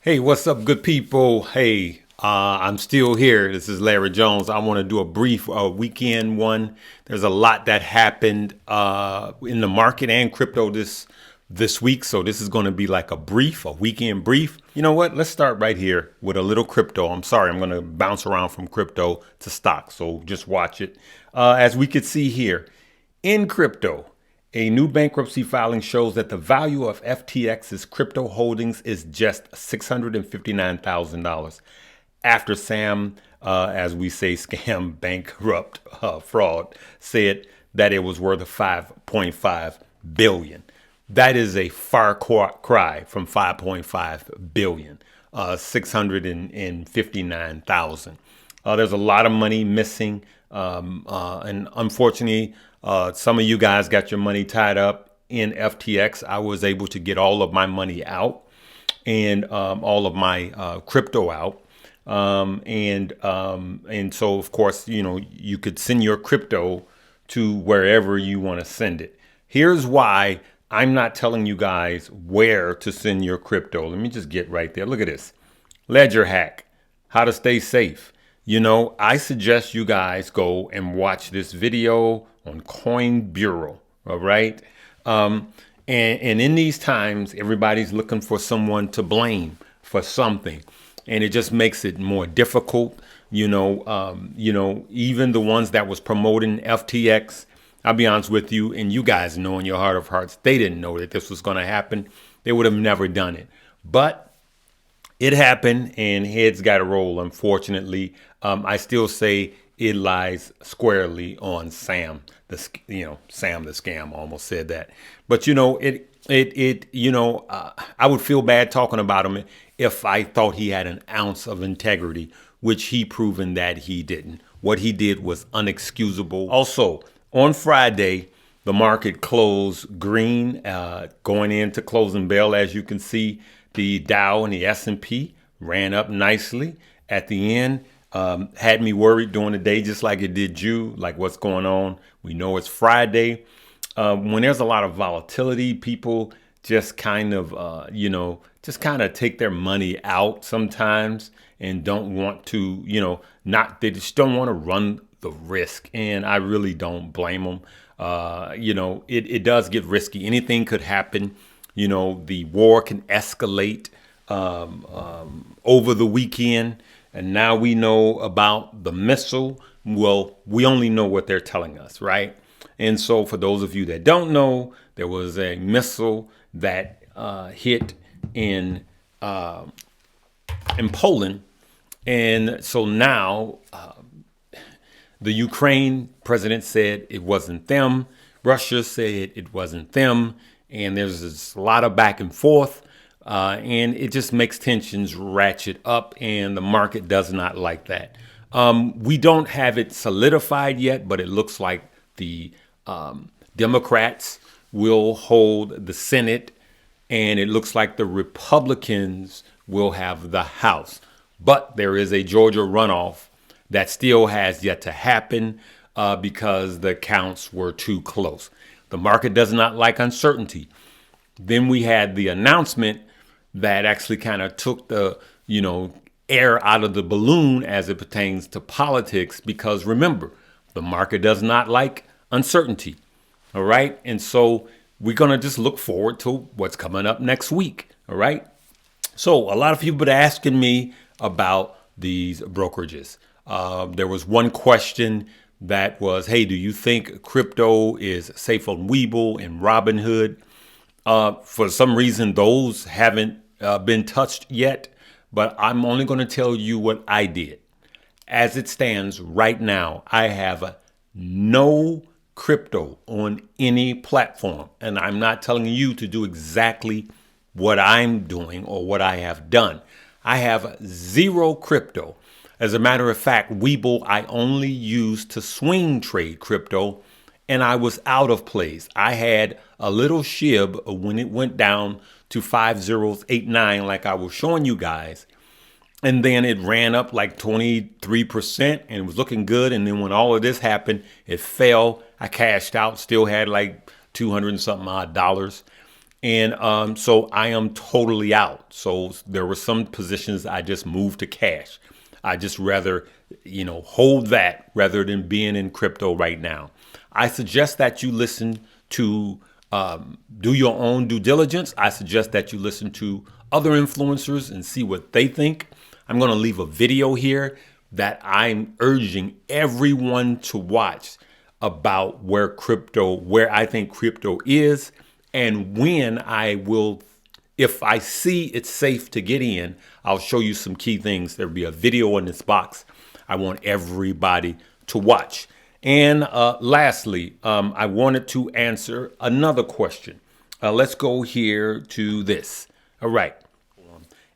Hey, what's up, good people? Hey, I'm still here. This is Larry Jones. I want to do a brief weekend one. There's a lot that happened in the market and crypto this week, so this is going to be like a weekend brief. You know what? Let's start right here with a little crypto. I'm sorry, I'm going to bounce around from crypto to stock, so just watch it. As we could see here, in crypto, a new bankruptcy filing shows that the value of FTX's crypto holdings is just $659,000 after Sam, as we say, scam bankrupt fraud, said that it was worth 5.5 billion. That is a far cry from 5.5 billion, 659,000. There's a lot of money missing, and unfortunately, some of you guys got your money tied up in FTX. I was able to get all of my money out and all of my crypto out. And so, of course, you could send your crypto to wherever you want to send it. Here's why I'm not telling you guys where to send your crypto. Let me just get right there. Look at this. Ledger hack, how to stay safe. I suggest you guys go and watch this video on Coin Bureau. All right. And in these times, everybody's looking for someone to blame for something. And it just makes it more difficult. Even the ones that was promoting FTX, I'll be honest with you, and you guys know in your heart of hearts, they didn't know that this was going to happen. They would have never done it. But it happened, and heads got to roll, unfortunately. I still say it lies squarely on Sam, Sam the scam. I almost said that. But, I would feel bad talking about him if I thought he had an ounce of integrity, which he proven that he didn't. What he did was unexcusable. Also, on Friday, the market closed green, going into closing bell. As you can see, the Dow and the S&P ran up nicely at the end. Had me worried during the day, just like it did you, like what's going on. We know it's Friday. When there's a lot of volatility, people just kind of, take their money out sometimes and don't want to, they just don't want to run the risk. And I really don't blame them. It does get risky. Anything could happen. The war can escalate over the weekend. And now we know about the missile. Well, we only know what they're telling us, right? And so for those of you that don't know, there was a missile that hit in Poland. And so now the Ukraine president said it wasn't them. Russia said it wasn't them. And there's this lot of back and forth. And it just makes tensions ratchet up, and the market does not like that. We don't have it solidified yet, but it looks like the Democrats will hold the Senate, and it looks like the Republicans will have the House. But there is a Georgia runoff that still has yet to happen because the counts were too close. The market does not like uncertainty. Then we had the announcement that actually kind of took the, air out of the balloon as it pertains to politics, because remember, the market does not like uncertainty. All right. And so we're going to just look forward to what's coming up next week. All right. So a lot of people been asking me about these brokerages. There was one question that was, hey, do you think crypto is safe on Webull and Robinhood? For some reason, those haven't been touched yet, but I'm only going to tell you what I did. As it stands right now, I have no crypto on any platform, and I'm not telling you to do exactly what I'm doing or what I have done. I have zero crypto. As a matter of fact, Webull I only used to swing trade crypto, and I was out of place. I had a little SHIB when it went down to 5089, like I was showing you guys. And then it ran up like 23% and it was looking good. And then when all of this happened, it fell. I cashed out, still had like 200 and something odd dollars. And so I am totally out. So there were some positions I just moved to cash. I just rather, hold that rather than being in crypto right now. I suggest that you listen to, do your own due diligence. I suggest that you listen to other influencers and see what they think. I'm going to leave a video here that I'm urging everyone to watch about where I think crypto is, and when I will, if I see it's safe to get in, I'll show you some key things. There'll be a video in this box I want everybody to watch. And lastly, I wanted to answer another question. Let's go here to this. All right.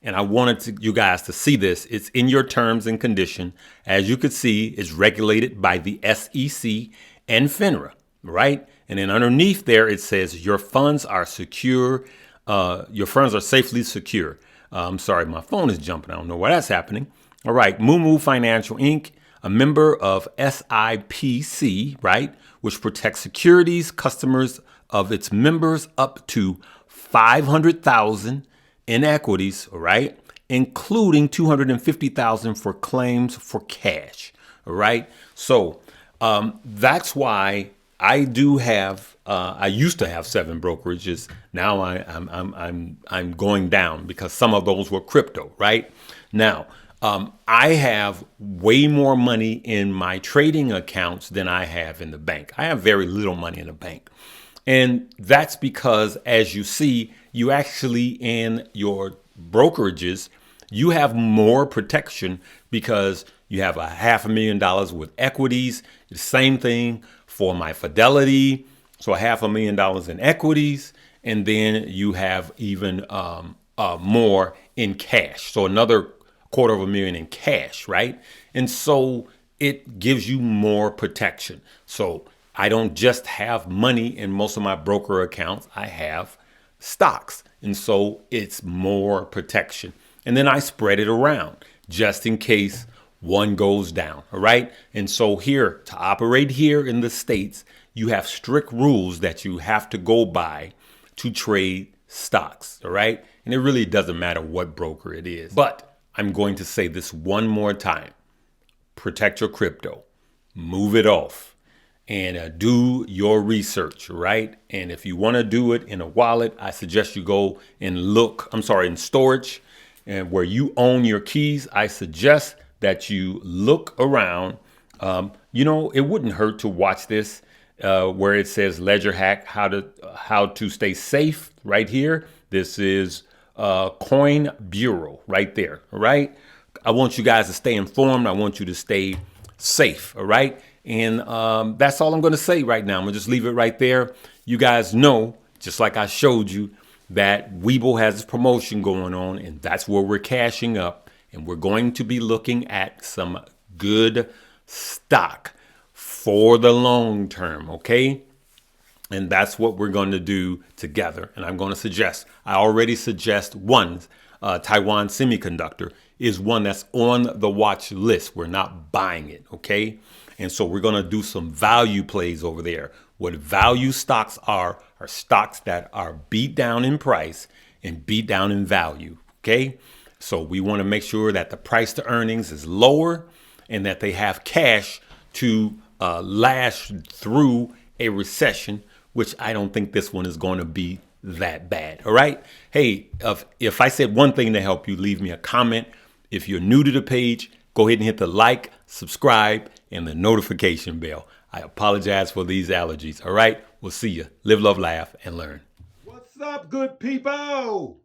And I wanted you guys to see this. It's in your terms and condition. As you can see, it's regulated by the SEC and FINRA, right? And then underneath there, it says your funds are secure. Your funds are safely secure. I'm sorry, my phone is jumping. I don't know why that's happening. All right, Moo Financial Inc., a member of SIPC, right, which protects securities customers of its members up to 500,000 in equities, all right, including 250,000 for claims for cash, all right. So that's why I do have. I used to have 7 brokerages. Now I'm going down because some of those were crypto, right? Now I have way more money in my trading accounts than I have in the bank. I have very little money in the bank. And that's because, as you see, you actually in your brokerages, you have more protection because you have $500,000 with equities. The same thing for my Fidelity. So $500,000 in equities. And then you have even more in cash. So another $250,000 in cash, right? And so it gives you more protection. So I don't just have money in most of my broker accounts. I have stocks. And so it's more protection. And then I spread it around just in case one goes down. All right. And so here, to operate here in the States, you have strict rules that you have to go by to trade stocks. All right. And it really doesn't matter what broker it is. But I'm going to say this one more time. Protect your crypto. Move it off. And do your research, right? And if you want to do it in a wallet, I suggest you go and in storage, and where you own your keys. I suggest that you look around. It wouldn't hurt to watch this where it says Ledger Hack, how to stay safe right here. This is Coin Bureau right there, all right? I want you guys to stay informed. I want you to stay safe, all right? And that's all I'm going to say right now. I'm going to just leave it right there. You guys know, just like I showed you, that Webull has this promotion going on, and that's where we're cashing up. And we're going to be looking at some good stock for the long term, okay? And that's what we're going to do together. And I'm going to I already suggest one, Taiwan Semiconductor is one that's on the watch list. We're not buying it, okay? And so we're going to do some value plays over there. What value stocks are stocks that are beat down in price and beat down in value, okay? So we want to make sure that the price to earnings is lower and that they have cash to last through a recession, which I don't think this one is going to be that bad. All right. Hey, if I said one thing to help you, leave me a comment. If you're new to the page, go ahead and hit the like, subscribe, and the notification bell. I apologize for these allergies. All right. We'll see you. Live, love, laugh, and learn. What's up, good people?